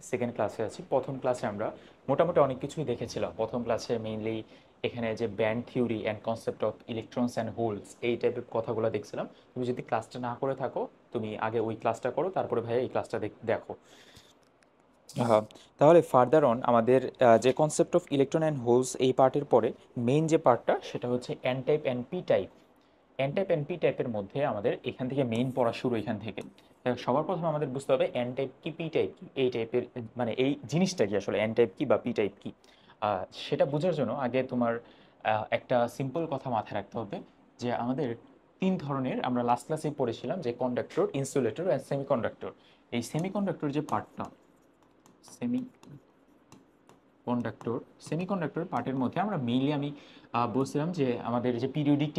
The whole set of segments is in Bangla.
সেকেন্ড ক্লাসে আছি। প্রথম ক্লাসে আমরা মোটামুটি অনেক কিছুই দেখেছিলাম। প্রথম ক্লাসে মেইনলি এখানে যে band theory and concept of electrons and holes এই টাইপের কথাগুলো দেখছিলাম। তুমি যদি ক্লাসটা না করে থাকো, তুমি আগে ওই ক্লাসটা করো, তারপরে ভাইয়া এই ক্লাসটা দেখো। হ্যাঁ, তাহলে ফার্দার অন আমাদের যে concept of electron and holes এই পার্টের পরে মেইন যে পার্টটা সেটা হচ্ছে N type and P type. N type N P টাইপের মধ্যে আমাদের এখান থেকে মেইন পড়া শুরু। এখান থেকে সবার প্রথমে আমাদের বুঝতে হবে এন টাইপ কি পি টাইপ কি, এই টাইপের মানে এই জিনিসটা কি আসলে এন টাইপ কি বা পি টাইপ কি। সেটা বোঝার জন্য আগে তোমার একটা সিম্পল কথা মাথায় রাখতে হবে যে আমাদের তিন ধরনের, আমরা লাস্ট ক্লাসে পড়েছিলাম যে কন্ডাক্টর, ইনসুলেটর অ্যান্ড সেমিকন্ডাক্টর। এই সেমিকন্ডাক্টর যে পার্টটা, সেমি কন্ডাক্টর সেমিকন্ডাক্টর পার্টের মধ্যে আমরা মেইনলি আমি বলছিলাম যে আমাদের যে পিরিয়ডিক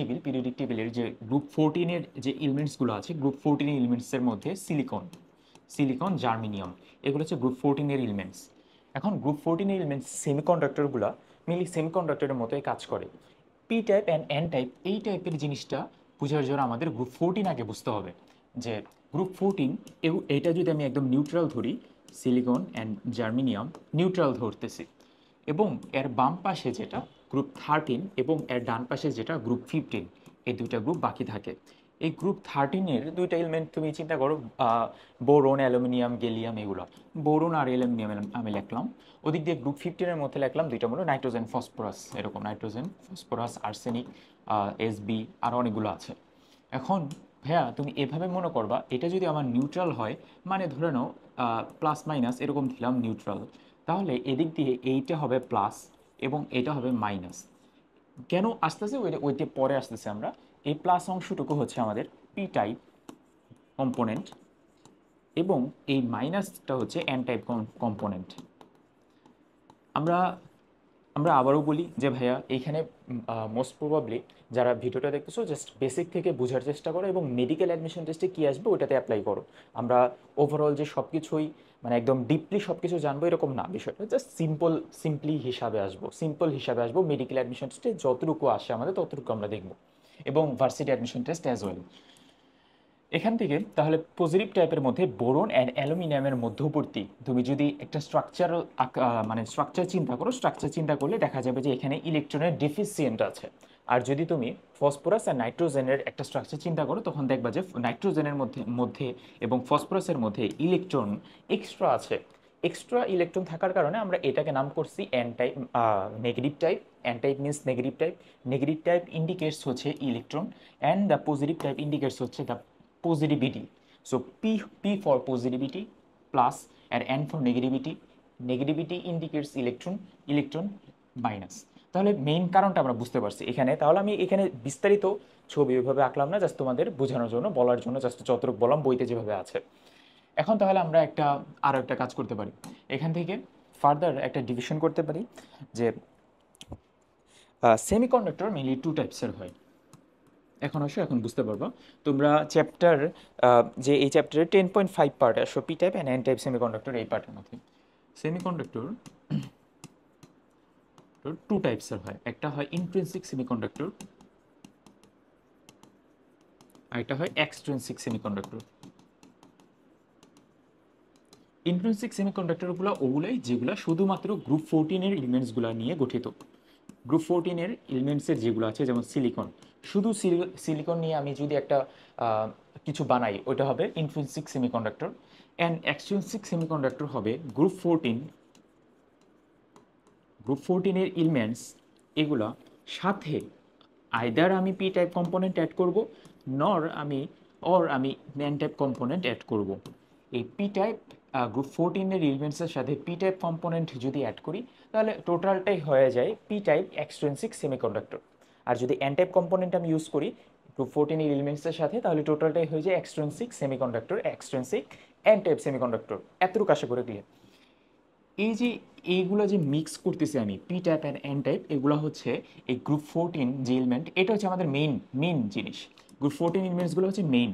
টেবিলের যে গ্রুপ 14-এর যে এলিমেন্টসগুলো আছে, গ্রুপ 14 এলিমেন্টসের মধ্যে সিলিকন জার্মেনিয়াম, এগুলো হচ্ছে গ্রুপ 14-এর এলিমেন্টস। এখন গ্রুপ 14-এর এলিমেন্টস সেমিকন্ডাক্টরগুলো মেইনলি সেমিকন্ডাক্টরের মতোই কাজ করে। P type and N type এই টাইপের জিনিসটা বোঝার জন্য আমাদের গ্রুপ 14 আগে বুঝতে হবে। যে গ্রুপ 14 এইটা যদি আমি একদম নিউট্রাল ধরি, সিলিকন অ্যান্ড জার্মেনিয়াম নিউট্রাল ধরতেছি, এবং এর বাম পাশে যেটা গ্রুপ 13 এবং এর ডান পাশে যেটা গ্রুপ 15, এই দুইটা গ্রুপ বাকি থাকে। এই গ্রুপ 13-এর দুইটা এলিমেন্ট তুমি চিন্তা করো, বোরন, অ্যালুমিনিয়াম, গেলিয়াম, এগুলো। বোরন আর অ্যালুমিনিয়াম আমি লিখলাম। ওদিক দিয়ে গ্রুপ 15-এর মধ্যে লিখলাম দুইটা হলো নাইট্রোজেন ফসফরাস, এরকম নাইট্রোজেন ফসফরাস, আর্সেনিক, এসবি, আর অনেকগুলো আছে। এখন ভাইয়া তুমি এভাবে মনে করবা, এটা যদি আমার নিউট্রাল হয়, মানে ধরে নাও প্লাস মাইনাস এরকম দিলাম নিউট্রাল, তাহলে এদিক দিয়ে এইটা হবে প্লাস এবং এটা হবে মাইনাস। কেন আসতেছে ওইটা পরে আসতেছে আমরা। এই প্লাস অংশটুকু হচ্ছে আমাদের পি টাইপ কম্পোনেন্ট এবং এই মাইনাসটা হচ্ছে এন টাইপ কম্পোনেন্ট। আমরা আমরা আবারও বলি যে ভাইয়া এইখানে মোস্ট প্রবাবলি যারা ভিডিওটা দেখতেছো জাস্ট বেসিক থেকে বোঝার চেষ্টা করো এবং মেডিকেল অ্যাডমিশন টেস্টে কী আসবে ওটাতে অ্যাপ্লাই করো। আমরা ওভারঅল যে সব কিছুই মানে একদম ডিপলি সব কিছু জানবো এরকম না, বিষয়টা জাস্ট সিম্পল হিসাবে আসবো। মেডিকেল অ্যাডমিশন টেস্টে যতটুকু আসে আমাদের ততটুকু আমরা দেখবো, এবং varsity admission test as well. এখান থেকে তাহলে পজিটিভ টাইপের মধ্যে বোরন অ্যান্ড অ্যালুমিনিয়ামের মধ্যবর্তী তুমি যদি একটা স্ট্রাকচার মানে স্ট্রাকচার চিন্তা করলে দেখা যাবে যে এখানে ইলেকট্রনের ডেফিসিয়েন্ট আছে। আর যদি তুমি ফসফরাস আর নাইট্রোজেনের একটা স্ট্রাকচার চিন্তা করো, তখন দেখবা যে নাইট্রোজেনের মধ্যে মধ্যে এবং ফসফরাসের মধ্যে ইলেকট্রন এক্সট্রা আছে। এক্সট্রা ইলেকট্রন থাকার কারণে আমরা এটাকে নাম করছি N type, negative type. N type means negative type. Negative type indicates হচ্ছে electron, and the positive type indicates হচ্ছে the positivity. So P for positivity plus and N for negativity. Negativity indicates electron minus. তাহলে মেইন কারণটা আমরা বুঝতে পারছি এখানে। তাহলে আমি এখানে বিস্তারিত ছবি ওইভাবে আঁকলাম না, জাস্ট তোমাদের বোঝানোর জন্য, বলার জন্য, জাস্ট যতটুকু বললাম বইতে যেভাবে আছে। এখন তাহলে আমরা আরও একটা কাজ করতে পারি। এখান থেকে ফার্দার একটা ডিভিশন করতে পারি যে সেমিকন্ডাক্টর মেইনলি টু টাইপসের হয়। এখন বুঝতে পারবো তোমরা চ্যাপ্টার, যে এই চ্যাপ্টারে 10.5 পার্ট আসো P type and N type semiconductor এই পার্টের মধ্যে। সেমিকন্ডাক্টর টু টাইপসের হয়, একটা হয় ইন্ট্রিনসিক সেমিকন্ডাক্টর, আর একটা হয় এক্সট্রিনসিক সেমিকন্ডাক্টর। ইন্ট্রিনসিক সেমিকন্ডাক্টরগুলো ওগুলাই যেগুলো শুধুমাত্র গ্রুপ 14-এর এলিমেন্টসগুলো নিয়ে গঠিত। গ্রুপ 14-এর এলিমেন্টসের যেগুলো আছে, যেমন সিলিকন, শুধু সিলিকন নিয়ে আমি যদি একটা কিছু বানাই, ওটা হবে intrinsic semiconductor. And extrinsic semiconductor হবে গ্রুপ 14-এর এলিমেন্টস এগুলা সাথে আইদার আমি পি টাইপ কম্পোনেন্ট অ্যাড করব, আমি এন টাইপ কম্পোনেন্ট অ্যাড করব। এই পি টাইপ গ্রুপ 14-এর এলিমেন্টসের সাথে পি টাইপ কম্পোনেন্ট যদি অ্যাড করি, তাহলে টোটালটাই হয়ে যায় পি টাইপ এক্সট্রিনসিক সেমিকন্ডাক্টর। আর যদি এন টাইপ কম্পোনেন্ট আমি ইউজ করি গ্রুপ 14-এর এলিমেন্টসের সাথে, তাহলে টোটালটাই হয়ে যায় extrinsic semiconductor, extrinsic N type semiconductor. এতটুকু আশা করে ক্লিয়ার। এই যে এইগুলো যে মিক্স করতেছি আমি P type and N type, এগুলো হচ্ছে এই গ্রুপ 14 যে এলিমেন্ট, এটা হচ্ছে আমাদের মেইন জিনিস। গ্রুপ 14 এলিমেন্টসগুলো হচ্ছে মেইন।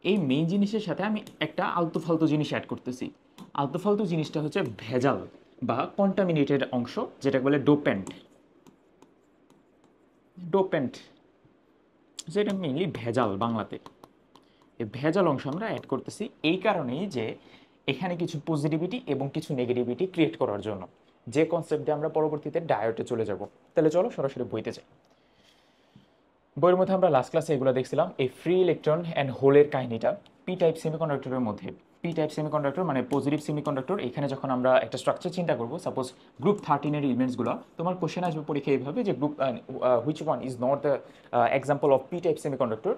এই মেইন জিনিসের সাথে আমি একটা আলতু ফালতু জিনিস অ্যাড করতেছি। আলতু ফালতু জিনিসটা হচ্ছে ভেজাল বা কন্টামিনেটেড অংশ, যেটা বলে ডোপেন্ট। ডোপেন্ট যেটা মেইনলি ভেজাল বাংলাতে। এই ভেজাল অংশ আমরা অ্যাড করতেছি এই কারণেই যে এখানে কিছু পজিটিভিটি এবং কিছু নেগেটিভিটি ক্রিয়েট করার জন্য, যে কনসেপ্ট দিয়ে আমরা পরবর্তীতে ডায়োডে চলে যাব। তাহলে চলো সরাসরি বইতে যাই। বইয়ের মধ্যে আমরা লাস্ট ক্লাসে এগুলো দেখছিলাম, এই ফ্রি ইলেকট্রন অ্যান্ড হোলের কাহিনীটা। পি টাইপ সেমিকন্ডাক্টরের মধ্যে, পি টাইপ সেমিকন্ডাক্টর মানে পজিটিভ সেমিকন্ডাক্টর, এখানে যখন আমরা একটা স্ট্রাকচার চিন্তা করবো, সাপোজ গ্রুপ 13-এর এলিমেন্টসগুলো, তোমার কোশ্চেন আসবে পরীক্ষা এইভাবে যে group which one is not the example of P type semiconductor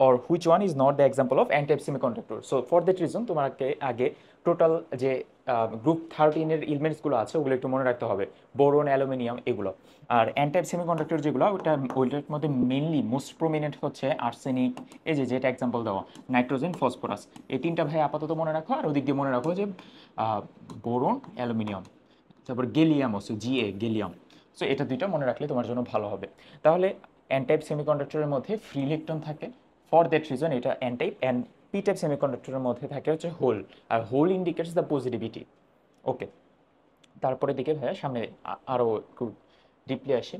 or which one is not the example of N type semiconductor. So for that reason তোমাকে আগে টোটাল যে গ্রুপ 13-এর এলিমেন্টসগুলো আছে ওগুলো একটু মনে রাখতে হবে, বোরন, অ্যালুমিনিয়াম এগুলো। আর এন টাইপ সেমিকন্ডাক্টর যেগুলো, ওইটার মধ্যে মেনলি মোস্ট প্রমিনেন্ট হচ্ছে আর্সেনিক, এই যে যেটা এক্সাম্পল দেওয়া, নাইট্রোজেন, ফসফরাস, এই তিনটা ভাই আপাতত মনে রাখো। আর ওদিক দিয়ে মনে রাখো যে বোরন, অ্যালুমিনিয়াম, তারপর গেলিয়াম আছে, জিএ, গেলিয়াম। সো এটা দুইটা মনে রাখলে তোমার জন্য ভালো হবে। তাহলে এন টাইপ সেমিকন্ডাক্টরের মধ্যে ফ্রি ইলেকট্রন থাকে, ফর দ্যাট রিজন এটা N type. And P type সেমিকন্ডাক্টরের মধ্যে থাকে হচ্ছে হোল, আর hole indicates the positivity. Okay, তারপরে দিকে ভাইয়া সামনে আরও একটু ডিপলি আসি।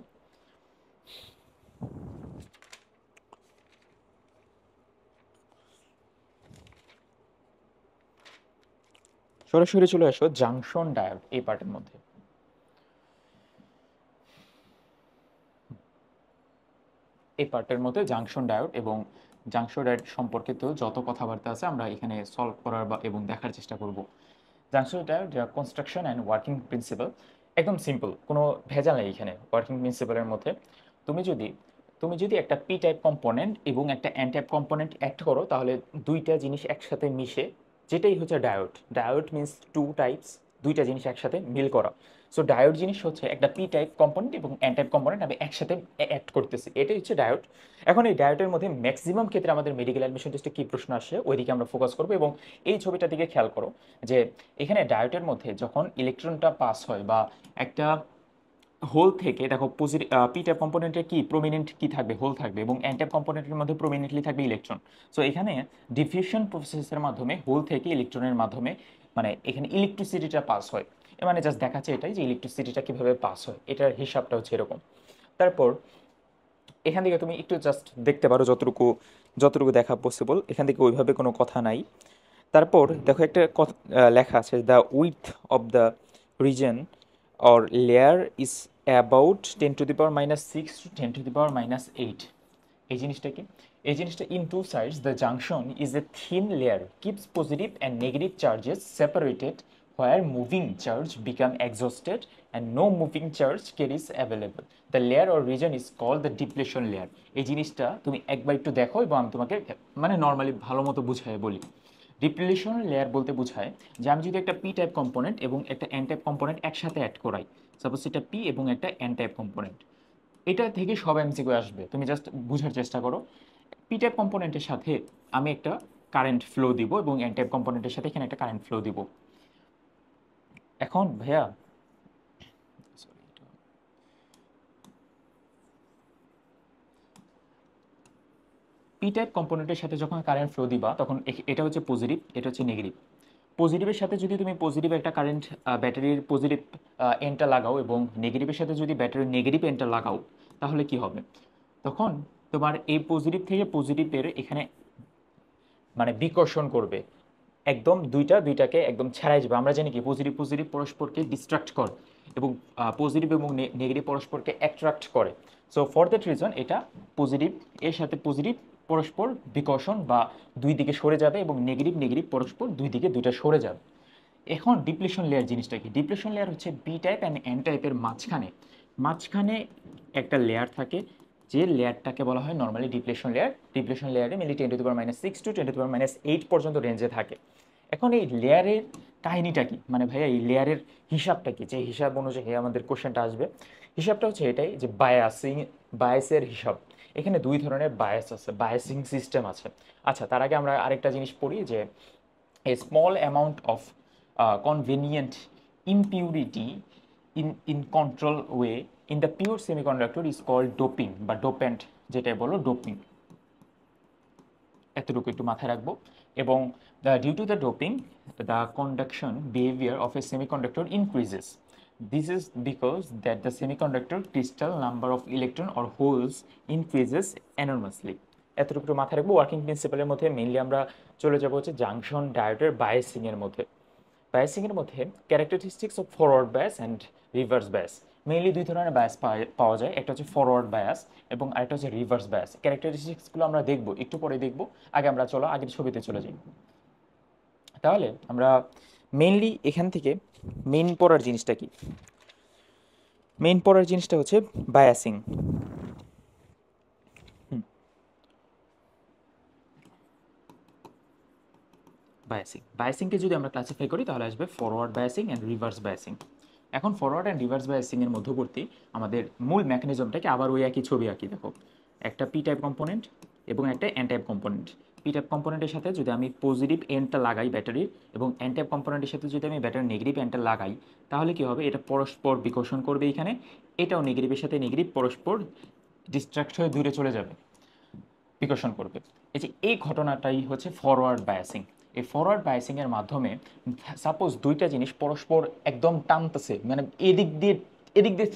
সরাসরি চলে আসো জাংশন ডায়োড এই পার্টের মধ্যে। এই পার্টের মধ্যে জাংশন ডায়োড এবং জাংশন ডায়োড সম্পর্কিত যত কথাবার্তা আছে আমরা এখানে সলভ করার বা এবং দেখার চেষ্টা করব। Junction diode construction and working principal একদম সিম্পল, কোনো ভেজাল নেই এখানে ওয়ার্কিং প্রিন্সিপালের মধ্যে। তুমি যদি তুমি যদি একটা পি টাইপ কম্পোনেন্ট এবং একটা এন টাইপ কম্পোনেন্ট অ্যাড করো, তাহলে দুইটা জিনিস একসাথে মিশে যেটাই হচ্ছে diode. Diode means two types, দুইটা জিনিস একসাথে মিল করা। সো ডায়োড জিনিস হচ্ছে একটা পি টাইপ কম্পোনেন্ট এবং এন টাইপ কম্পোনেন্ট আমি একসাথে অ্যাড করতেছি, এটাই হচ্ছে ডায়োড। এখন এই ডায়োডের মধ্যে ম্যাক্সিমাম ক্ষেত্রে আমাদের মেডিকেল অ্যাডমিশন টেস্টে কী প্রশ্ন আসে ওইদিকে আমরা ফোকাস করবো। এবং এই ছবিটার দিকে খেয়াল করো যে এখানে ডায়োডের মধ্যে যখন ইলেকট্রনটা পাস হয় বা একটা হোল থেকে, দেখো পি টাইপ কম্পোনেন্টের কি প্রমিনেন্ট কি থাকবে, হোল থাকবে, এবং এন টাইপ কম্পোনেন্টের মধ্যে প্রমিনেন্টলি থাকবে ইলেকট্রন। সো এখানে ডিফিউশন প্রসেসের মাধ্যমে হোল থেকে ইলেকট্রনের মাধ্যমে মানে এখানে ইলেকট্রিসিটিটা পাস হয়। মানে জাস্ট দেখাচ্ছে এটাই যে ইলেকট্রিসিটিটা কীভাবে পাস হয়, এটার হিসাবটা হচ্ছে এরকম। তারপর এখান থেকে তুমি একটু জাস্ট দেখতে পারো যতটুকু যতটুকু দেখা পসিবল, এখান থেকে ওইভাবে কোনো কথা নাই। তারপর দেখো একটা কথা লেখা আছে, the with of the reason or layer is about 10 to the power minus 6 to 10 to the power minus 8। এই জিনিসটা কি? এই জিনিসটা in two sides the junction is a thin layer keeps positive and negative charges separated where moving charge become exhausted and no moving charge carries available. The layer or region is called the depletion layer। এই জিনিসটা তুমি একবার একটু দেখো এবং আমি তোমাকে মানে নর্মালি ভালো মতো বুঝাই বলি। ডিপ্লিশন লেয়ার বলতে বোঝায় যে আমি যদি একটা পি টাইপ কম্পোনেন্ট এবং একটা এন টাইপ কম্পোনেন্ট একসাথে অ্যাড করাই, সাপোজ এটা পি এবং একটা এন টাইপ কম্পোনেন্ট, এটা থেকে সব এমসিকিউ আসবে, তুমি জাস্ট বুঝার চেষ্টা করো। পি টাইপ কম্পোনেন্টের সাথে আমি একটা কারেন্ট ফ্লো দিব এবং এন টাইপ কম্পোনেন্টের সাথে এখানে একটা কারেন্ট ফ্লো দিব। এখন ভাইয়া পি টাইপ কম্পোনেন্টের সাথে যখন কারেন্ট ফ্লো দিবা তখন এটা হচ্ছে পজিটিভ, এটা হচ্ছে নেগেটিভ। পজিটিভের সাথে যদি তুমি পজিটিভ একটা কারেন্ট ব্যাটারির পজিটিভ এন্ডটা লাগাও এবং নেগেটিভের সাথে যদি ব্যাটারির নেগেটিভ এন্ডটা লাগাও, তাহলে কি হবে? তখন তোমার এই পজিটিভ থেকে পজিটিভের এখানে মানে বিকর্ষণ করবে, একদম দুইটাকে একদম ছাড়াই যাবে। আমরা জানি কি পজিটিভ পজিটিভ পরস্পরকে ডিস্ট্রাক্ট করে এবং পজিটিভ এবং নেগেটিভ পরস্পরকে অ্যাট্রাক্ট করে। সো ফর দ্যাট রিজন এটা পজিটিভ এর সাথে পজিটিভ পরস্পর বিকর্ষণ বা দুই দিকে সরে যাবে এবং নেগেটিভ নেগেটিভ পরস্পর দুই দিকে দুইটা সরে যাবে। এখন ডিপ্লেশন লেয়ার জিনিসটা কি? ডিপ্লেশন লেয়ার হচ্ছে বি টাইপ অ্যান্ড এন টাইপের মাঝখানে মাঝখানে একটা লেয়ার থাকে, যে লেয়ারটাকে বলা হয় নর্মালি ডিপ্লেশন লেয়ার। ডিপ্লেশন লেয়ারে mainly 10 to the power -6 to 10 to the power -8 পর্যন্ত রেঞ্জে থাকে। এখন এই লেয়ারের কাহিনীটা কি, মানে ভাইয়া এই লেয়ারের হিসাবটা কি, যে হিসাব অনুযায়ী আমাদের কোশ্চেনটা আসবে। হিসাবটা হচ্ছে এটাই যে বায়াসের হিসাব। এখানে দুই ধরনের বায়াস আছে, বায়াসিং সিস্টেম আছে। আচ্ছা, তার আগে আমরা আরেকটা জিনিস পড়ি যে a small amount of convenient impurity in control way in the pure semiconductor is called doping বা dopant, যেটা বলো ডোপিং। এতটুকু একটু মাথায় রাখবো। এবং due to the doping the conduction behavior of a semiconductor increases. This is because that the semiconductor crystal number of electron or holes increases enormously. এতটুকু মাথায় রাখবো। ওয়ার্কিং প্রিন্সিপালের মধ্যে মেইনলি আমরা চলে যাবো হচ্ছে জাংশন ডায়োডের বায়াসিং এর মধ্যে। বায়াসিং এর মধ্যে characteristics of forward bias and reverse bias, mainly দুই ধরনের বায়াস পাওয়া যায়, একটা হচ্ছে ফরওয়ার্ড বায়াস এবং আরেকটা হচ্ছে রিভার্স বায়াস। ক্যারেক্টারিস্টিক্সগুলো আমরা দেখবো একটু পরে দেখবো, আগে আমরা চলো আগের ছবিতে চলে যাই। তাহলে আমরা মেইনলি এখান থেকে মেইন পড়ার জিনিসটা কি, মেইন পড়ার জিনিসটা হচ্ছে বায়াসিং। বায়াসিংকে যদি আমরা ক্লাসিফাই করি তাহলে আসবে forward biasing and reverse biasing. এখন ফরওয়ার্ড অ্যান্ড রিভার্স বায়াসিং এর মধ্যবর্তী আমাদের মূল মেকানিজমটাকে আবার ওই একই ছবি আঁকি, দেখো একটা পি টাইপ কম্পোনেন্ট এবং একটা N type component. P type কম্পোনেন্টের সাথে যদি আমি পজিটিভ এন্ডটা লাগাই ব্যাটারির, এবং এন টাইপ কম্পোনেন্টের সাথে যদি আমি ব্যাটারির নেগেটিভ এন্ডটা লাগাই, তাহলে কি হবে, এটা পরস্পর বিকর্ষণ করবে এখানে, এটাও নেগেটিভের সাথে নেগেটিভ পরস্পর ডিস্ট্রাক্ট হয়ে দূরে চলে যাবে, বিকর্ষণ করবে। এই যে এই ঘটনাটাই হচ্ছে ফরওয়ার্ড বায়াসিং। এই ফরওয়ার্ড বায়াসিং এর মাধ্যমে সাপোজ দুইটা জিনিস পরস্পর একদম টানতেছে, মানে এদিক দিয়ে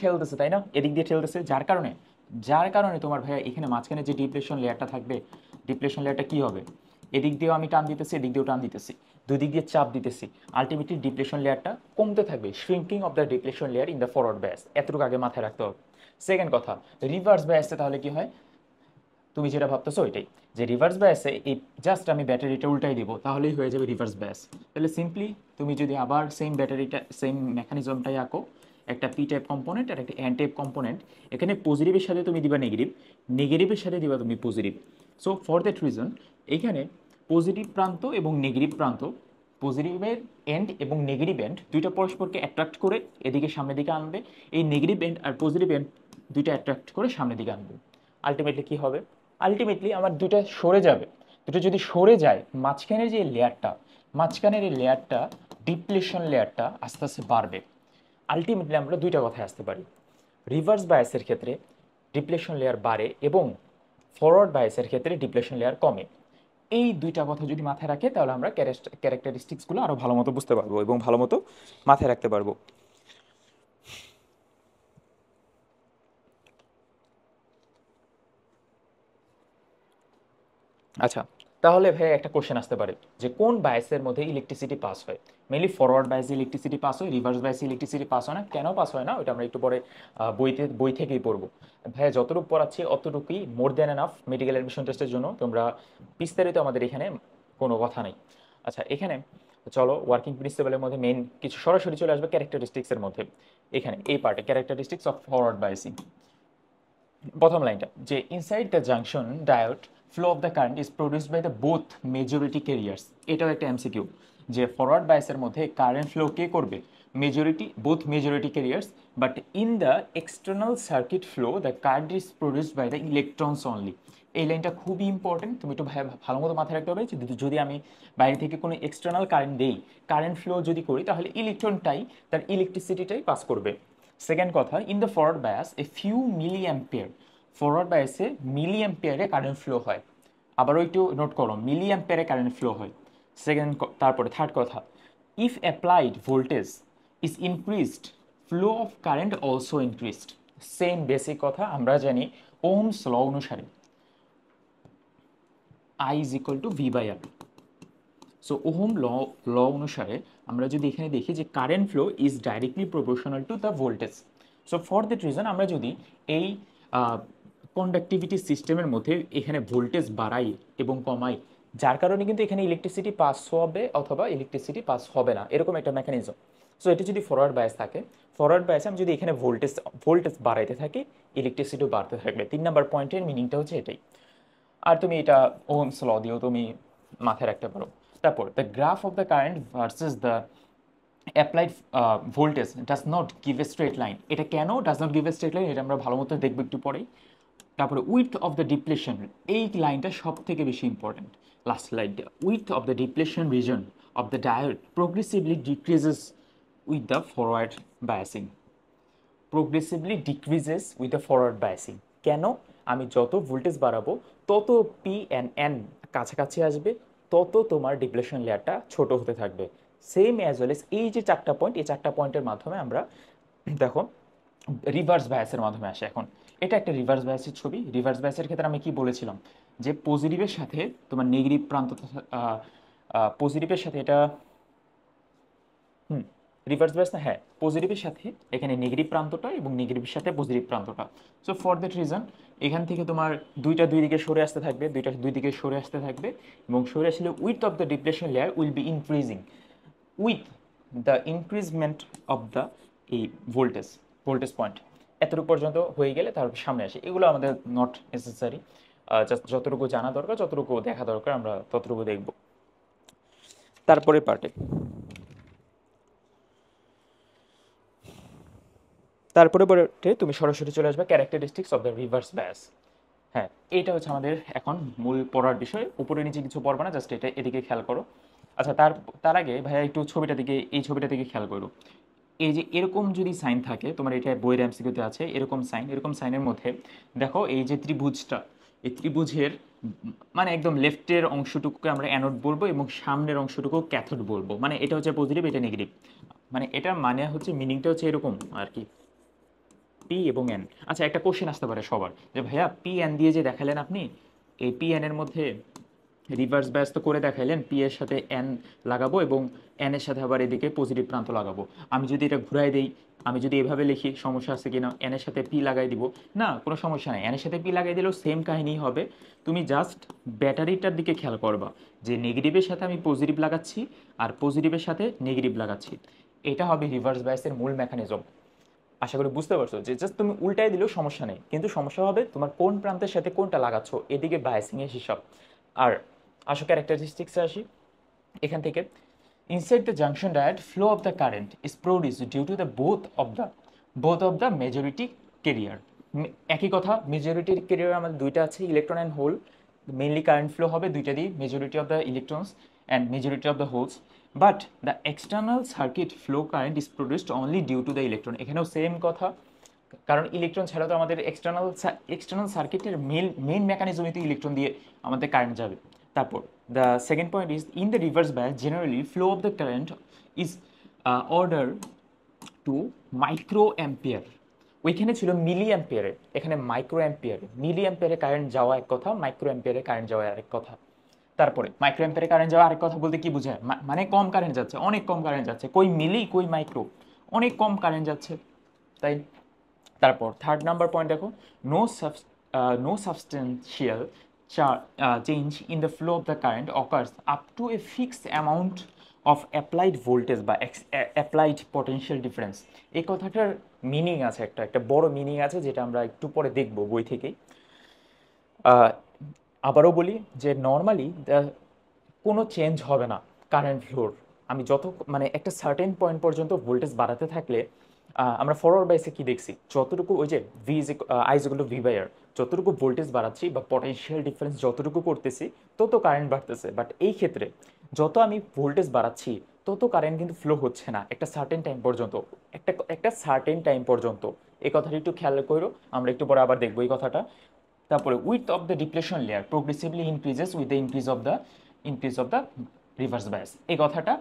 ঠেলতেছে, তাই না, এদিক দিয়ে ঠেলতেছে, যার কারণে তোমার ভাইয়া এখানে মাঝখানে যে ডিপ্রেশন লেয়ারটা থাকবে, ডিপ্রেশন লেয়ারটা কি হবে, এদিক দিয়েও আমি টান দিতেছি, এদিক দিয়েও টান দিতেছি, দুই দিক দিয়ে চাপ দিতেছি, আলটিমেটলি ডিপ্রেশন লেয়ারটা কমতে থাকবে, shrinking of the depression layer in the forward bias. এতটুকু আগে মাথায় রাখতে হবে। সেকেন্ড কথা, রিভার্স বায়াসে তাহলে কি হয়, তুমি যেটা ভাবতেছো ওইটাই, যে রিভার্স বায়াসে এই জাস্ট আমি ব্যাটারিটা উল্টাই দিব তাহলেই হয়ে যাবে রিভার্স বায়াস। তাহলে সিম্পলি তুমি যদি আবার সেম ব্যাটারিটা সেম মেকানিজমটাই আঁকো, একটা পি টাইপ কম্পোনেন্ট আর একটা এন টাইপ কম্পোনেন্ট, এখানে পজিটিভের সাথে তুমি দিবা নেগেটিভ, নেগেটিভের সাথে দিবা তুমি positive. So for that reason এইখানে পজিটিভ প্রান্ত এবং নেগেটিভ প্রান্ত, পজিটিভের এন্ড এবং নেগেটিভ এন্ড দুইটা পরস্পরকে অ্যাট্রাক্ট করে এদিকে সামনের দিকে আনবে, এই নেগেটিভ এন্ড আর পজিটিভ এন্ড দুইটা অ্যাট্রাক্ট করে সামনের দিকে আনবে। আলটিমেটলি কি হবে, আলটিমেটলি আমার দুটো সরে যাবে, দুটো যদি সরে যায় মাঝখানের যে লেয়ারটা, মাঝখানের এই লেয়ারটা ডিপ্লেশন লেয়ারটা আস্তে আস্তে বাড়বে। আলটিমেটলি আমরা দুইটা কথায় আসতে পারি, রিভার্স বায়াসের ক্ষেত্রে ডিপ্লেশন লেয়ার বাড়ে এবং ফরওয়ার্ড বায়াসের ক্ষেত্রে ডিপ্লেশন লেয়ার কমে। এই দুইটা কথা যদি মাথায় রাখে তাহলে আমরা ক্যারেক্টারিস্টিক্সগুলো আরও ভালো মতো বুঝতে পারবো এবং ভালো মতো মাথায় রাখতে পারবো। আচ্ছা, তাহলে ভাই একটা কোশ্চেন আসতে পারে যে কোন বায়াসের মধ্যে ইলেকট্রিসিটি পাস হয়। মেনলি ফরওয়ার্ড বায়াসে ইলেকট্রিসিটি পাস হয়, রিভার্স বায়াসে ইলেকট্রিসিটি পাস হয় না। কেন পাস হয় না ওটা আমরা একটু পরে বই থেকেই পড়বো। ভাইয়া যতটুকু পড়াচ্ছি অতটুকুই more than enough medical admission টেস্টের জন্য, তোমরা বিস্তারিত আমাদের এখানে কোনো কথা নেই। আচ্ছা, এখানে চলো ওয়ার্কিং প্রিন্সিপালের মধ্যে মেন কিছু সরাসরি চলে আসবে ক্যারেক্টারিস্টিক্সের মধ্যে। এখানে এই পার্টে ক্যারেক্টারিস্টিক্স অফ ফরওয়ার্ড বায়াসিং, প্রথম লাইনটা যে inside the junction diode flow of the current is produced by the both majority carriers. এটাও একটা এমসিকিউ, যে ফরওয়ার্ড বায়াসের মধ্যে কারেন্ট ফ্লো কে করবে, majority, both majority carriers, but in the external circuit flow the current is produced by the electrons only. এই লাইনটা খুবই ইম্পর্টেন্ট, তুমি একটু ভালো মতো মাথায় রাখতে হবে যে যদি আমি বাইরে থেকে কোনো এক্সটার্নাল কারেন্ট দেই, কারেন্ট ফ্লো যদি করি তাহলে ইলেকট্রনটাই তার ইলেকট্রিসিটিটাই পাস করবে। সেকেন্ড কথা, in the forward bias a few milli ampere, forward বায়াসে মিলি অ্যাম্পিয়ারে কারেন্ট ফ্লো হয়, আবারও একটু নোট করো, মিলি অ্যাম্পিয়ারে কারেন্ট ফ্লো হয়। সেকেন্ড, তারপরে থার্ড কথা, if applied voltage is increased flow of current also increased. Same basic কথা আমরা জানি ওহমস ল অনুসারে I is equal to V by R. So Ohm law অনুসারে আমরা যদি এখানে দেখি যে current flow is directly proportional to the voltage. So for that reason আমরা যদি এই কন্ডাক্টিভিটি সিস্টেমের মধ্যে এখানে ভোল্টেজ বাড়াই এবং কমাই, যার কারণে কিন্তু এখানে ইলেকট্রিসিটি পাস হবে অথবা ইলেকট্রিসিটি পাস হবে না, এরকম একটা মেকানিজম। সো এটি যদি ফরওয়ার্ড বায়াস থাকে, ফরওয়ার্ড বায়াসে আমি যদি এখানে ভোল্টেজ বাড়াইতে থাকি, ইলেকট্রিসিটিও বাড়তে থাকবে। 3 নম্বর পয়েন্টের মিনিংটা হচ্ছে এটাই। আর তুমি এটা ওহমস ল দিয়েও তুমি মাথায় রাখতে পারো। তারপর the graph of the current versus the applied voltage does not give a straight line. এটা কেন does not give a straight line এটা আমরা ভালো মতো দেখবো একটু পরেই। তারপরে উইথ অফ দ্য ডিপ্লেশন, এই লাইনটা সব থেকে বেশি ইম্পর্টেন্ট, লাস্ট লাইনটা, with of the depletion reason of the diode progressively decreases with the forward biasing. Progressively decreases with the forward biasing. কেন, আমি যত ভোল্টেজ বাড়াবো তত পি অ্যান্ড এন কাছাকাছি আসবে, তত তোমার ডিপ্লেশন লেয়ারটা ছোট হতে থাকবে। সেম অ্যাজ ওয়েল এস এই যে 4টা পয়েন্ট, এই 4টা পয়েন্টের মাধ্যমে আমরা দেখো রিভার্স বায়াসের মাধ্যমে আসে। এখন এটা একটা রিভার্স বায়াসের ছবি। রিভার্স বায়াসের ক্ষেত্রে আমি কি বলেছিলাম যে পজিটিভের সাথে তোমার নেগেটিভ প্রান্ত, পজিটিভের সাথে এটা রিভার্স বায়াস না, হ্যাঁ, পজিটিভের সাথে এখানে নেগেটিভ প্রান্তটা এবং নেগেটিভের সাথে পজিটিভ প্রান্তটা। সো ফর দ্যাট রিজন এখান থেকে তোমার দুইটা দুই দিকে সরে আসতে থাকবে, দুইটা দুই দিকে সরে আসতে থাকবে, এবং সরে আসলে width of the depletion layer will be increasing with the increment of the এই ভোল্টেজ ভোল্টেজ পয়েন্ট এতটুকু পর্যন্ত হয়ে গেলে তারপর সামনে আসে। এগুলো আমাদের নট নেসেসারি, জাস্ট যতটুকু জানা দরকার, যতটুকু দেখা দরকার আমরা ততটুকু দেখব। তারপরে পার্টে তারপরে পার্টে তুমি সরাসরি চলে আসবে characteristics of the reverse bias. হ্যাঁ, এটা হচ্ছে আমাদের এখন মূল পড়ার বিষয়। উপরে নিচে কিছু পড়বে না, জাস্ট এটা এদিকে খেয়াল করো। আচ্ছা, তার তার আগে ভাইয়া একটু ছবিটা দিকে, এই ছবিটা দিকে খেয়াল করো। এই যে এরকম যদি সাইন থাকে তোমার, এটা বইয়ের এমসিকিউতে আছে, এরকম সাইনের মধ্যে দেখো এই যে ত্রিভুজটা, এই ত্রিভুজের মানে একদম লেফটের অংশটুকুকে আমরা অ্যানোড বলবো এবং সামনের অংশটুকু ক্যাথোড বলবো। মানে এটা হচ্ছে পজিটিভ, এটা নেগেটিভ। মানে এটার মানে হচ্ছে মিনিংটা হচ্ছে এরকম আর কি, পি এবং এন। আচ্ছা, একটা কোশ্চেন আসতে পারে সবার, যে ভাইয়া পি এন দিয়ে যে দেখালেন আপনি, এই পি এন এর মধ্যে রিভার্স ব্যাস তো করে দেখাইলেন, পি এর সাথে এন লাগাবো এবং এন এর সাথে আবার এদিকে পজিটিভ প্রান্ত লাগাবো। আমি যদি এটা ঘুরাই দেই, আমি যদি এভাবে লিখি, সমস্যা আছে কিনা? এন এর সাথে পি লাগাই দিব, না কোনো সমস্যা নেই, এন এর সাথে পি লাগাই দিলেও সেম কাহিনী হবে। তুমি জাস্ট ব্যাটারিটার দিকে খেয়াল করবা যে নেগেটিভের সাথে আমি পজিটিভ লাগাচ্ছি আর পজিটিভের সাথে নেগেটিভ লাগাচ্ছি। এটা হবে রিভার্স বায়াসের মূল মেকানিজম। আশা করি বুঝতে পারছো যে জাস্ট তুমি উল্টাই দিলেও সমস্যা নেই, কিন্তু সমস্যা হবে তোমার কোন প্রান্তের সাথে কোনটা লাগাচ্ছ, এদিকে বায়াসিং এর হিসাব। আর আসো ক্যারেক্টারিস্টিক্সে আসি এখান থেকে। Inside the junction diode flow of the current is produced due to the both of the majority carrier. একই কথা, মেজরিটির কেরিয়ার আমাদের দুইটা আছে, electron and hole. Mainly current flow হবে দুইটা দিয়ে, majority of the electrons and majority of the holes. But the external circuit flow current is produced only due to the electron. এখানেও সেম কথা, কারণ ইলেকট্রন ছাড়া তো আমাদের এক্সটার্নাল সার্কিটের মেইন মেকানিজমই তো ইলেকট্রন দিয়ে আমাদের কারেন্ট যাবে। তারপর the second point is in the reverse bias generally flow of the current is order to micro ampere. ওইখানে ছিল মিলি অ্যাম্পিয়ারে, এখানে মাইক্রো অ্যাম্পিয়ারে। মিলি অ্যাম্পিয়ারে কারেন্ট যাওয়া এক কথা, মাইক্রো অ্যাম্পিয়ারে কারেন্ট যাওয়া আরেক কথা। তারপরে মাইক্রো অ্যাম্পিয়ারে কারেন্ট যাওয়া আরেক কথা বলতে কি বোঝায়? মানে কম কারেন্ট যাচ্ছে, অনেক কম কারেন্ট যাচ্ছে, কই মিলি কই মাইক্রো, অনেক কম কারেন্ট যাচ্ছে, তাই। তারপর থার্ড নাম্বার পয়েন্ট দেখো, no substantial change in the flow of the current occurs up to a fixed amount of applied voltage বা অ্যাপ্লাইড পটেনশিয়াল ডিফারেন্স। এই কথাটার মিনিং আছে, একটা বড় মিনিং আছে, যেটা আমরা একটু পরে দেখব বই থেকেই। আবারও বলি যে নর্মালি কোনো চেঞ্জ হবে না কারেন্ট ফ্লোর। আমি যত মানে একটা সার্টেন পয়েন্ট পর্যন্ত ভোল্টেজ বাড়াতে থাকলে, আমরা ফরওয়ার্ড বাইসে কি দেখছি, যতটুকু ওই যে V is I is equal to V by R, যতটুকু ভোল্টেজ বাড়াচ্ছি বা পটেনশিয়াল ডিফারেন্স যতটুকু করতেছি তত কারেন্ট বাড়তেছে। বাট এই ক্ষেত্রে যত আমি ভোল্টেজ বাড়াচ্ছি তত কারেন্ট কিন্তু ফ্লো হচ্ছে না একটা সার্টেন টাইম পর্যন্ত, একটা সার্টেন টাইম পর্যন্ত। এই কথাটা একটু খেয়াল করো, আমরা একটু পরে আবার দেখবো এই কথাটা। তারপরে with of the depletion layer progressively increases with the increase of the reverse bias. এই কথাটা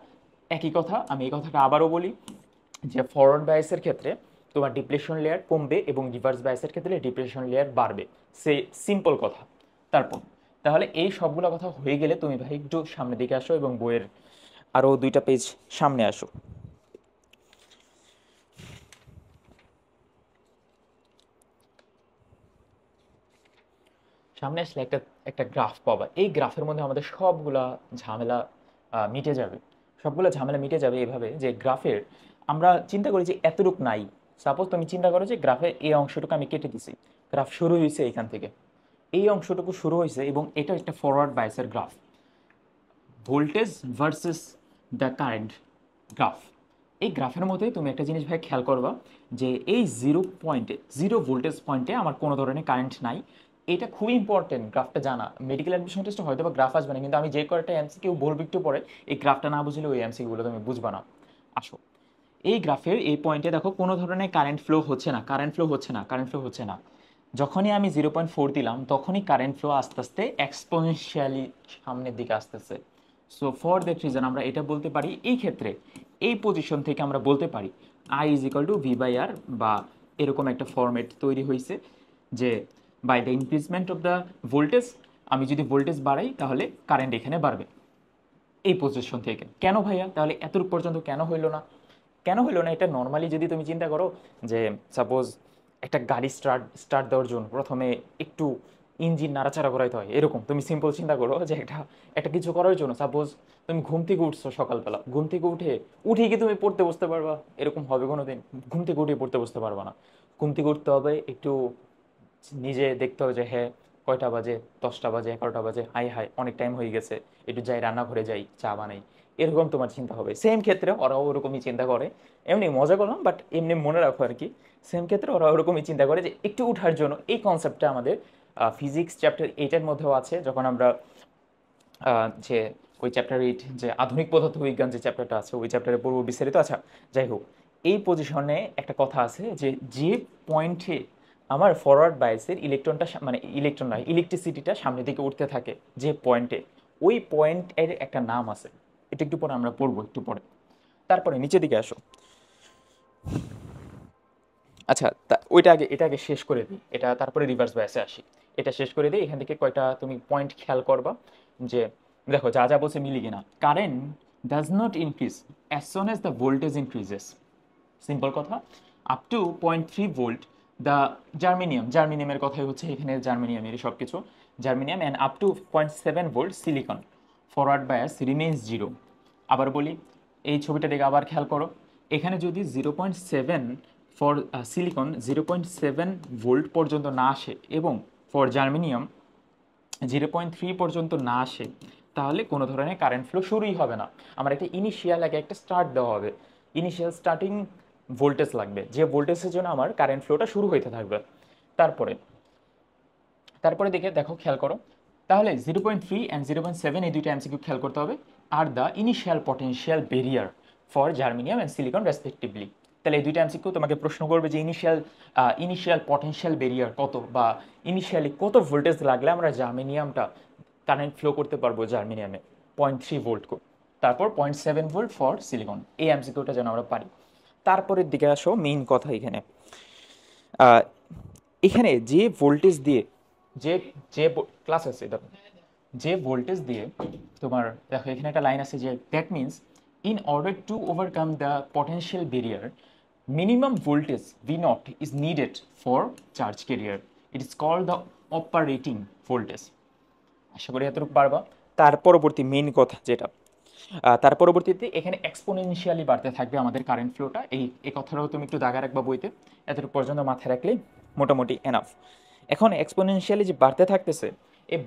একই কথা, আমি এই কথাটা আবারও বলি যে ফরওয়ার্ড বায়াসের ক্ষেত্রে তোমার ডিপ্লেশন লেয়ার কমবে এবং রিভার্স বায়াসের ক্ষেত্রে ডিপ্লেশন লেয়ার বাড়বে, সে সিম্পল কথা। তারপর তাহলে এই সবগুলো কথা হয়ে গেলে তুমি ভাই একটু সামনের দিকে আসো এবং বইয়ের আরও দুইটা পেজ সামনে আসো। সামনে আসলে একটা গ্রাফ পাবা, এই গ্রাফের মধ্যে আমাদের সবগুলা ঝামেলা মিটে যাবে। সবগুলো ঝামেলা মিটে যাবে এভাবে যে গ্রাফের আমরা চিন্তা করি যে এতটুক নাই। সাপোজ তুমি চিন্তা করো যে গ্রাফের এই অংশটুকু আমি কেটে দিছি, গ্রাফ শুরু হয়েছে এখান থেকে, এই অংশটুকু শুরু হয়েছে এবং এটা একটা ফরওয়ার্ড বায়াসের graph, voltage versus the current graph. এই গ্রাফের মধ্যে তুমি একটা জিনিস ভাই খেয়াল করবা যে এই জিরো ভোল্টেজ পয়েন্টে আমার কোনো ধরনের কারেন্ট নাই। এটা খুব ইম্পর্টেন্ট গ্রাফটা জানা। মেডিকেল অ্যাডমিশন টেস্টে হয়তো বা গ্রাফ আসবে না, কিন্তু আমি যে কয়েকটা এমসিকিউ বলবো একটু পরে, এই গ্রাফটা না বুঝলে ওই এমসিকিউগুলো তুমি বুঝবা না। আসো, এই গ্রাফের এই পয়েন্টে দেখো কোনো ধরনের কারেন্ট ফ্লো হচ্ছে না। যখনই আমি 0.4 দিলাম তখনই কারেন্ট ফ্লো আস্তে আস্তে এক্সপোনেনশিয়ালি সামনের দিকে আসতেছে। সো ফর দ্যাট রিজন আমরা এটা বলতে পারি, এই ক্ষেত্রে এই পজিশন থেকে আমরা বলতে পারি I is equal to V by R, বা এরকম একটা ফরম্যাট তৈরি হয়েছে যে by the increment of the voltage, আমি যদি ভোল্টেজ বাড়াই তাহলে কারেন্ট এখানে বাড়বে এই পজিশন থেকে। কেন ভাইয়া তাহলে এতটুকু পর্যন্ত কেন হইল না? কেন হলো না এটা নর্মালি যদি তুমি চিন্তা করো যে সাপোজ একটা গাড়ি স্টার্ট দেওয়ার জন্য প্রথমে একটু ইঞ্জিন নাড়াচাড়া করাইতে হয়, এরকম তুমি সিম্পল চিন্তা করো যে একটা একটা কিছু করার জন্য সাপোজ তুমি ঘুম থেকে উঠছো সকালবেলা, ঘুম থেকে উঠে কি তুমি পড়তে বসতে পারবা? এরকম হবে কোনো দিন? ঘুম থেকে উঠে পড়তে বসতে পারবা না। ঘুম থেকে উঠতে হবে, একটু নিজে দেখতে হবে যে হ্যাঁ কয়টা বাজে, 10টা বাজে, 11টা বাজে, হাই হাই অনেক টাইম হয়ে গেছে, একটু যাই রান্নাঘরে যাই চা বানাই, এরকম তোমার চিন্তা হবে। সেম ক্ষেত্রে ওরাও ওরকমই চিন্তা করে। এমনি মজা করলাম, বাট এমনি মনে রাখো আর কি। সেম ক্ষেত্রে ওরা ওরকমই চিন্তা করে যে একটু উঠার জন্য। এই কনসেপ্টটা আমাদের ফিজিক্স চ্যাপ্টার 8-এর মধ্যেও আছে, যখন আমরা যে ওই চ্যাপ্টার 8 যে আধুনিক পদার্থবিজ্ঞান যে চ্যাপ্টারটা আছে ওই চ্যাপ্টারে পূর্ব বিস্তারিত। আচ্ছা যাই হোক, এই পজিশনে একটা কথা আছে যে যে পয়েন্টে আমার ফরওয়ার্ড বায়াসের ইলেকট্রনটা মানে ইলেকট্রন নয় ইলেকট্রিসিটিটা সামনের দিকে উঠতে থাকে, যে পয়েন্টে, ওই পয়েন্টের একটা নাম আছে। এটা একটু পরে আমরা পড়বো, একটু পরে। তারপরে নিচের দিকে আসো। আচ্ছা ওইটা আগে, এটা আগে শেষ করে দিই, এটা তারপরে রিভার্স বায়াসে আসি। এটা শেষ করে দিই, এখান থেকে কয়টা তুমি পয়েন্ট খেয়াল করবা যে দেখো যা যা বলছে মিলি কিনা। Current does not increase as soon as the voltage increases. Simple কথা, আপ টু 0.3 ভোল্ট দ্য জার্মেনিয়ামের কথাই হচ্ছে এখানে, জার্মেনিয়ামের সব কিছু germanium, and up to 0.7 volt silicon forward bias remains zero. আবার বলি, এই ছবিটা দেখে আবার খেয়াল করো, এখানে যদি 0.7 ফর সিলিকন 0.7 ভোল্ট পর্যন্ত না আসে এবং ফর জার্মেনিয়াম 0.3 পর্যন্ত না আসে, তাহলে কোনো ধরনের কারেন্ট ফ্লো শুরুই হবে না। আমার একটা ইনিশিয়াল আগে একটা স্টার্ট দেওয়া হবে, ইনিশিয়াল স্টার্টিং ভোল্টেজ লাগবে, যে ভোল্টেজের জন্য আমার কারেন্ট ফ্লোটা শুরু হইতে থাকবে। তারপরে তারপরে দেখো খেয়াল করো, তাহলে 0.3 অ্যান্ড 0.7 এই দুইটা এমসিকিউ খেয়াল করতে হবে। আর the initial potential barrier for germanium and silicon respectively. তাহলে এই দুইটা এমসিকিউ তোমাকে প্রশ্ন করবে যে ইনিশিয়াল পটেনশিয়াল বেরিয়ার কত, বা ইনিশিয়ালি কত ভোল্টেজ লাগলে আমরা জার্মেনিয়ামটা কারেন্ট ফ্লো করতে পারবো জার্মেনিয়ামে 0.3 ভোল্ট, তারপর 0.7 ভোল্ট ফর সিলিকন। এই এমসিকিউটা যেন আমরা পারি। তারপরের দিকে আসো, মেইন কথা এখানে এখানে যে ভোল্টেজ দিয়ে যে যে ক্লাস আছে দেখো, যে ভোল্টেজ দিয়ে তোমার দেখো এখানে একটা লাইন আছে যে that means in order to overcome the potential barrier minimum voltage V not is needed for charge carrier, it is called the operating voltage. আশা করি এতটুকু পারবা। তার পরবর্তী মেইন কথা যেটা, তার পরবর্তীতে এখানে এক্সপোনেনশিয়ালি বাড়তে থাকবে আমাদের কারেন্ট ফ্লোটা। এই কথাটাও তুমি একটু দাগা রাখবা বইতে, এতটুকু পর্যন্ত মাথায় রাখলেই মোটামুটি এনাফ। এখন এক্সপোনেনশিয়ালি যে বাড়তে থাকতেছে, এই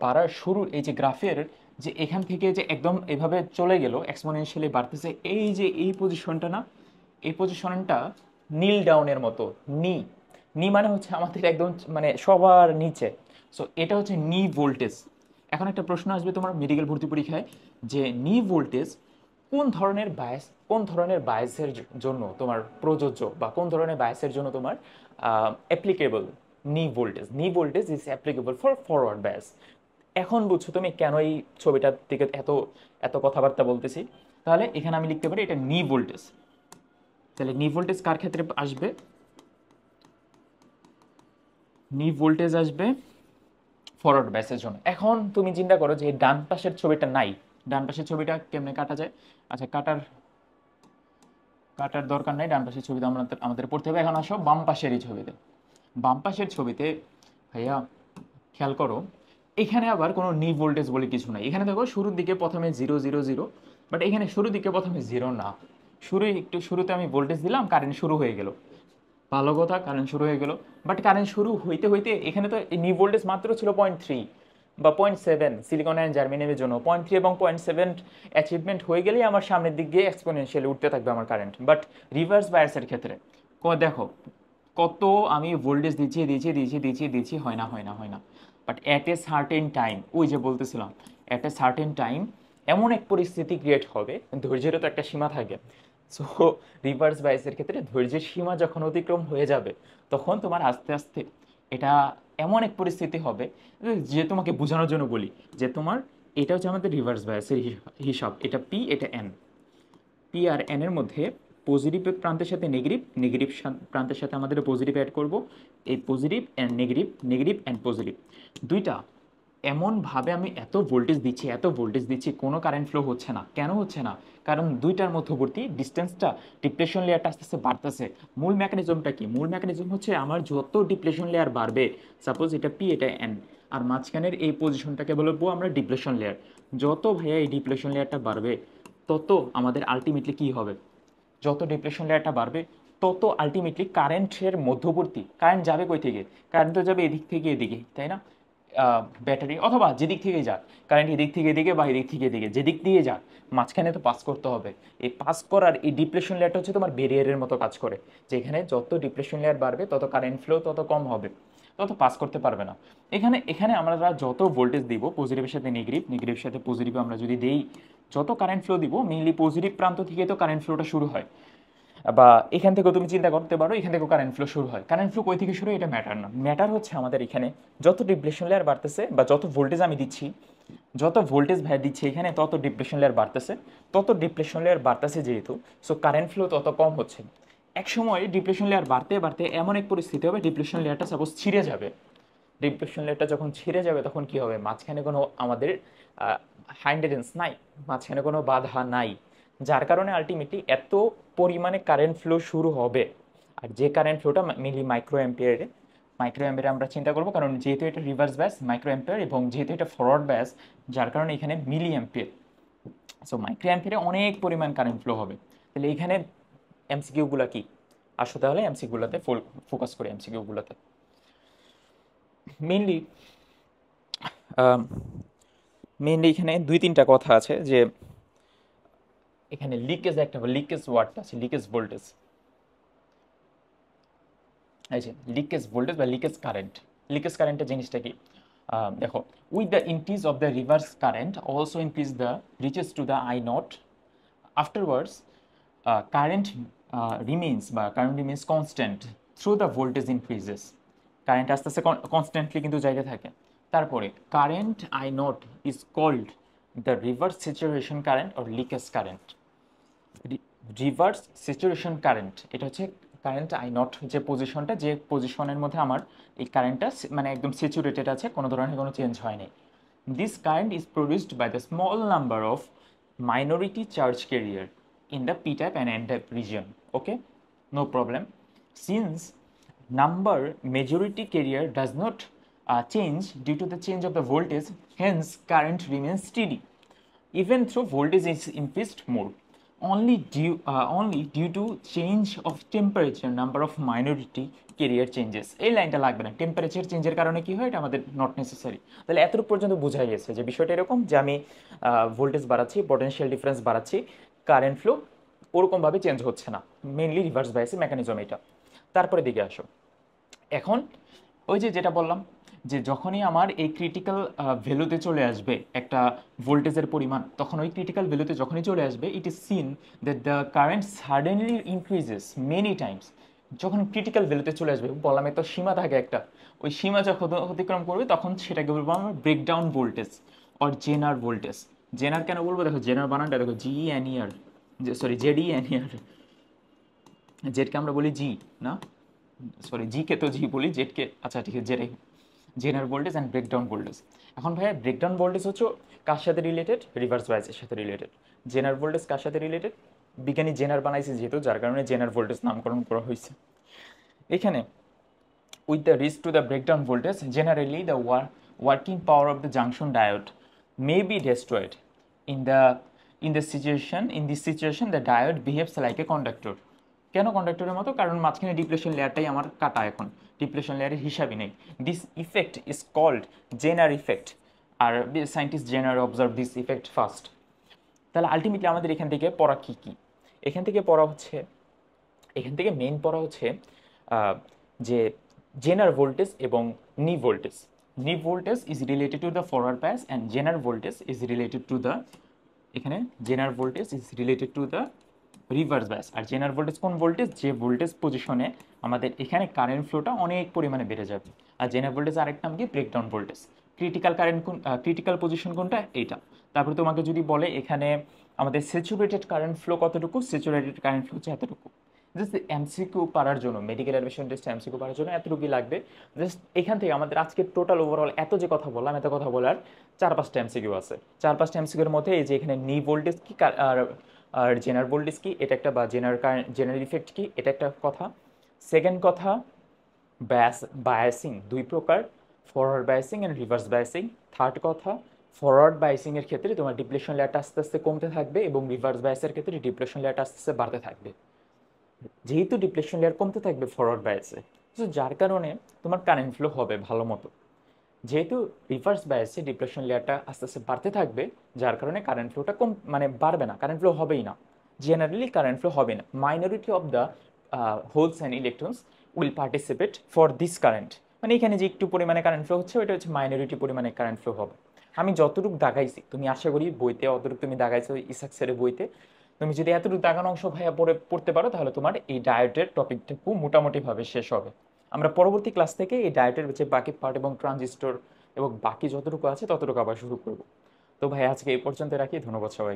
বাড়ার শুরু এই যে গ্রাফের যে এখান থেকে যে একদম এভাবে চলে গেল এক্সপোনেনশিয়ালি বাড়তেছে, এই যে এই পজিশনটা না, এই পজিশনটা নীল ডাউনের মতো। নি নি মানে হচ্ছে আমাদের একদম মানে সবার নিচে। সো এটা হচ্ছে নি ভোল্টেজ। এখন একটা প্রশ্ন আসবে তোমার মেডিকেল ভর্তি পরীক্ষায় যে নি ভোল্টেজ কোন ধরনের বায়াসের জন্য তোমার প্রযোজ্য, বা কোন ধরনের বায়াসের জন্য তোমার অ্যাপ্লিকেবল। নি voltage is applicable for forward bias. এখন বুঝছো তুমি কেন এই ছবিটার দিকে এত এত কথাবার্তা বলতেছি। তাহলে এখানে আমি লিখতে পারি এটা নি ভোল্টেজ। তাহলে নি ভোল্টেজ কার ক্ষেত্রে আসবে? নি ভোল্টেজ আসবে ফরওয়ার্ড ব্যাসের জন্য। এখন তুমি চিন্তা করো যে ডান পাশের ছবিটা নাই, ডান পাশের ছবিটা কেমনে কাটা যায়? আচ্ছা কাটার দরকার নাই, ডান পাশের ছবিতে আমাদের পড়তে হবে। এখন আসো বাম পাশের এই ছবিতে। বাম পাশের ছবিতে ভাইয়া খেয়াল করো, এখানে আবার কোনো নি ভোল্টেজ বলে কিছু নাই। এখানে দেখো শুরুর দিকে প্রথমে 0 0 0, বাট এখানে শুরুর দিকে প্রথমে 0 না, শুরুতে আমি ভোল্টেজ দিলাম, কারেন্ট শুরু হয়ে গেল, ভালো কথা, কারেন্ট শুরু হয়ে গেল। বাট কারেন্ট শুরু হইতে হইতে এখানে তো নি ভোল্টেজ মাত্র ছিল 0.3 বা 0.7 সিলিকন অ্যান্ড জার্মেনিয়ামের জন্য। 0.3 এবং 0.7 অ্যাচিভমেন্ট হয়ে গেলেই আমার সামনের দিক দিয়ে এক্সপোনেনশিয়ালি উঠতে থাকবে আমার কারেন্ট। বাট রিভার্স বায়াসের ক্ষেত্রে দেখো কত আমি ভোল্টেজ দিচ্ছি, হয় না। But at a certain time, ওই যে বলতেছিলাম, অ্যাট এ সার্টেন টাইম এমন এক পরিস্থিতি ক্রিয়েট হবে, ধৈর্যেরও তো একটা সীমা থাকে। সো রিভার্স বায়াসের ক্ষেত্রে ধৈর্যের সীমা যখন অতিক্রম হয়ে যাবে, তখন তোমার আস্তে আস্তে এটা এমন এক পরিস্থিতি হবে যে তোমাকে বোঝানোর জন্য বলি যে তোমার এটা হচ্ছে আমাদের রিভার্স বায়াসের হিসাব। এটা পি, এটা এন। পি আর এন এর মধ্যে পজিটিভ প্রান্তের সাথে নেগেটিভ, নেগেটিভ প্রান্তের সাথে আমাদের পজিটিভ অ্যাড করব। এই positive and negative, negative and positive দুইটা এমনভাবে আমি এত ভোল্টেজ দিচ্ছি কোনো কারেন্ট ফ্লো হচ্ছে না। কেন হচ্ছে না? কারণ দুইটার মধ্যবর্তী ডিস্টেন্সটা, ডিপ্লেশন লেয়ারটা আস্তে আস্তে বাড়তেছে। মূল মেকানিজমটা কি? মূল মেকানিজম হচ্ছে আমার যত ডিপ্লেশন লেয়ার বাড়বে, সাপোজ এটা পি এটা এন, আর মাঝখানের এই পজিশনটাকে বলবো আমরা ডিপ্লেশন লেয়ার। যত ভাইয়া এই ডিপ্লেশন লেয়ারটা বাড়বে তত আমাদের আলটিমেটলি কি হবে? যত ডিপ্রেশন লেয়ারটা বাড়বে তত আলটিমেটলি কারেন্টের মধ্যবর্তী কারেন্ট যাবে কই থেকে? কারেন্ট তো যাবে এদিক থেকে এদিকে, তাই না? ব্যাটারি অথবা যেদিক থেকে যাক, কারেন্ট এদিক থেকে এদিকে বা এদিক থেকে এদিকে, যেদিক দিয়ে যাক মাঝখানে তো পাস করতে হবে। এই পাস করার এই ডিপ্লেশন লেয়ারটা হচ্ছে তোমার ব্যারিয়ারের মতো কাজ করে, যেখানে যত ডিপ্লেশন লেয়ার বাড়বে তত কারেন্ট ফ্লো তত কম হবে, তত পাস করতে পারবে না। এখানে এখানে আমরা যত ভোল্টেজ দিব, পজিটিভের সাথে নেগেটিভ, নেগেটিভের সাথে পজিটিভ আমরা যদি দেই, যত কারেন্ট ফ্লো দিব মেইনলি পজিটিভ প্রান্ত থেকে তো কারেন্ট ফ্লোটা শুরু হয়। বা এখান থেকেও তুমি চিন্তা করতে পারো এখান থেকেও কারেন্ট ফ্লো শুরু হয়। কারেন্ট ফ্লো কই থেকে শুরু হয় এটা ম্যাটার না, ম্যাটার হচ্ছে আমাদের এখানে যত ডিপ্লেশন লেয়ার বাড়তেছে বা যত ভোল্টেজ আমি দিচ্ছি, যত ভোল্টেজ ভ্যাট দিচ্ছি এখানে তত ডিপ্লেশন লেয়ার বাড়তেছে, তত ডিপ্লেশন লেয়ার বাড়তেছে যেহেতু, সো কারেন্ট ফ্লো তত কম হচ্ছে। এক সময় ডিপ্লেশন লেয়ার বাড়তে বাড়তে এমন এক পরিস্থিতি হবে ডিপ্লেশন লেয়ারটা সাপোজ ছিঁড়ে যাবে। ডিপ্রেশন লেয়ারটা যখন ছিঁড়ে যাবে তখন কি হবে? মাঝখানে কোনো আমাদের হাইন্ডেন্স নাই, মাঝখানে কোনো বাধা নাই, যার কারণে আলটিমেটলি এত পরিমাণে কারেন্ট ফ্লো শুরু হবে। আর যে কারেন্ট ফ্লোটা মেনলি মাইক্রো অ্যাম্পিয়ারে, মাইক্রো অ্যাম্পিয়ারে আমরা চিন্তা করবো, কারণ যেহেতু এটা রিভার্স ব্যাস মাইক্রো অ্যাম্পিয়ার এবং যেহেতু এটা ফরওয়ার্ড ব্যাস যার কারণে এখানে মিলি অ্যাম্পিয়ার। সো মাইক্রো অ্যাম্পিয়ারে অনেক পরিমাণ কারেন্ট ফ্লো হবে। তাহলে এখানে এমসিকিউগুলো কি? আসো তাহলে এমসিকিউগুলোতে ফোকাস করি। এমসিকিউগুলোতে মেনলি মেনলি এখানে দুই তিনটা কথা আছে, যে এখানে লিকেজ একটা লিকেজ ওয়ার্ডটা আছে, লিকেজ ভোল্টেজ। এই যে লিকেজ ভোল্টেজ বা লিকেজ কারেন্টের জিনিসটা কি? দেখো, with the increase of the reverse current also increase the reaches to the I naught, afterwards current current remains constant through the voltage increases. Current আস্তে আস্তে কনস্ট্যান্টলি কিন্তু যাইতে থাকে। তারপরে current I naught is called the reverse saturation current or leakage current. Reverse saturation current এটা হচ্ছে কারেন্ট আই নট, যে পজিশনটা, যে পজিশনের মধ্যে আমার এই কারেন্টটা মানে একদম স্যাচুরেটেড আছে, কোনো ধরনের কোনো চেঞ্জ হয়নি। This current is produced by the small number of minority charge carrier in the p-type and n-type region. Okay, no problem. Since number majority carrier does not change due to the change of the voltage, hence current remains steady even though voltage is increased more. Only due to change of temperature number of minority carrier changes. এই লাইনটা লাগবে না, টেম্পারেচার চেঞ্জের কারণে কি হয় এটা আমাদের নট নেসেসারি। তাহলে এতটুকু পর্যন্ত বোঝাই গেছে যে বিষয়টা এরকম, যে আমি ভোল্টেজ বাড়াচ্ছি, পটেনশিয়াল ডিফারেন্স বাড়াচ্ছি, কারেন্ট ফ্লো ওরকমভাবে চেঞ্জ হচ্ছে না, মেইনলি রিভার্স বায়াসের মেকানিজম এটা। তারপরে দিকে আসো, এখন ওই যে যেটা বললাম, যে যখনই আমার এই ক্রিটিক্যাল ভ্যালুতে চলে আসবে একটা ভোল্টেজের পরিমাণ, তখন ওই ক্রিটিক্যাল ভ্যালুতে যখনই চলে আসবে it is seen that the current suddenly increases many Times. যখন ক্রিটিক্যাল ভ্যালুতে চলে আসবে, বললাম তো সীমা থাকে একটা, ওই সীমা যখন অতিক্রম করবে তখন সেটাকে বলবো আমরা breakdown voltage or Zener voltage. Zener কেন বলবো? দেখো জেনার বানানটা দেখো, জিইএনইআর, জেডিএনইআর। জেডকে আমরা বলি জি, না জিকে তো জি বলি, জেডকে আচ্ছা ঠিক আছে জেডাই। Zener voltage and breakdown voltage. এখন ভাইয়া ব্রেকডাউন ভোল্টেজ হচ্ছে কার সাথে রিলেটেড? রিভার্স বায়াসের সাথে রিলেটেড। জেনার ভোল্টেজ কার সাথে রিলেটেড? বিজ্ঞানী জেনার বানাইছে যেহেতু, যার কারণে জেনার ভোল্টেজ নামকরণ করা হয়েছে। এখানে with the risk to the breakdown voltage, generally the working power of the junction diode may be destroyed. In this situation the diode behaves like a conductor. কেন কন্ডাক্টরের মতো? কারণ মাঝখানে ডিপ্লেশন লেয়ারটাই আমার কাটা, এখন ডিপ্লেশন লেয়ারের হিসাবই নেই। This effect is called Zener effect, আর scientist Zener observe this effect first. তাহলে আলটিমেটলি আমাদের এখান থেকে পড়া কী কী? এখান থেকে মেইন পড়া হচ্ছে যে জেনার ভোল্টেজ এবং knee voltage. Knee voltage is related to the forward bias and Zener voltage is related to the, এখানে Zener voltage is related to the reverse bias. আর জেনার ভোল্টেজ কোন ভোল্টেজ? যে ভোল্টেজ পজিশনে আমাদের এখানে কারেন্ট ফ্লোটা অনেক পরিমাণে বেড়ে যাবে। আর জেনার ভোল্টেজ আরেক নাম কি? Breakdown voltage. ক্রিটিক্যাল পজিশন কোনটা? এইটা। তারপরে তোমাকে যদি বলে এখানে আমাদের স্যাচুরেটেড কারেন্ট ফ্লো কতটুকু, স্যাচুরেটেড কারেন্ট ফ্লো হচ্ছে এতটুকু। জাস্ট এমসিকিউ পারার জন্য, মেডিকেল অ্যাডমিশন টেস্ট এমসিকিউ পারার জন্য এতটুকুই লাগবে। জাস্ট এখান থেকে আমাদের আজকে টোটাল ওভারঅল এত যে কথা বললাম, এত কথা বলার 4-5টা এমসিকিউ আছে। 4-5টা এমসিকিউর মধ্যে এই যে এখানে নি ভোল্টেজ কি আর আর জেনার ভোল্টেজ কি এটা একটা, বা জেনারেল ইফেক্ট কি এটা একটা কথা। সেকেন্ড কথা, বায়াসিং দুই প্রকার, forward biasing and reverse biasing. Third কথা, ফরওয়ার্ড বায়াসিং এর ক্ষেত্রে তোমার ডিপ্লেশন লেয়ারটা আস্তে আস্তে কমতে থাকবে এবং রিভার্স বায়াসের ক্ষেত্রে ডিপ্লেশন লেয়ারটা আস্তে আস্তে বাড়তে থাকবে। যেহেতু ডিপ্লেশন লেয়ার কমতে থাকবে ফরওয়ার্ড বায়াসে, তো যার কারণে তোমার কারেন্ট ফ্লো হবে ভালো মতো। যেহেতু রিভার্স বায়াসে ডিপ্লেশন লেয়ারটা আস্তে আস্তে বাড়তে থাকবে, যার কারণে কারেন্ট ফ্লোটা কম মানে বাড়বে না, কারেন্ট ফ্লো হবেই না। জেনারেলি কারেন্ট ফ্লো হবে না। Minority of the holes and electrons will participate for this current, মানে এখানে যে একটু পরিমাণে কারেন্ট ফ্লো হচ্ছে ওইটা হচ্ছে মাইনরিটি পরিমাণে কারেন্ট ফ্লো হবে। আমি যতটুকু দাগাইছি, তুমি আশা করি বইতে অতটুকু তুমি দাগাইছো ইসাক্সের বইতে, তুমি যদি এতটুকু দাগানো অংশ ভাইয়া পড়তে পারো তাহলে তোমার এই ডায়োডের টপিকটুকু মোটামুটিভাবে শেষ হবে। আমরা পরবর্তী ক্লাস থেকে এই ডায়োডের যে বাকি পার্ট এবং ট্রানজিস্টর এবং বাকি যতটুকু আছে ততটুকু আবার শুরু করব। তো ভাই আজকে এই পর্যন্ত রাখি, ধন্যবাদ সবাই।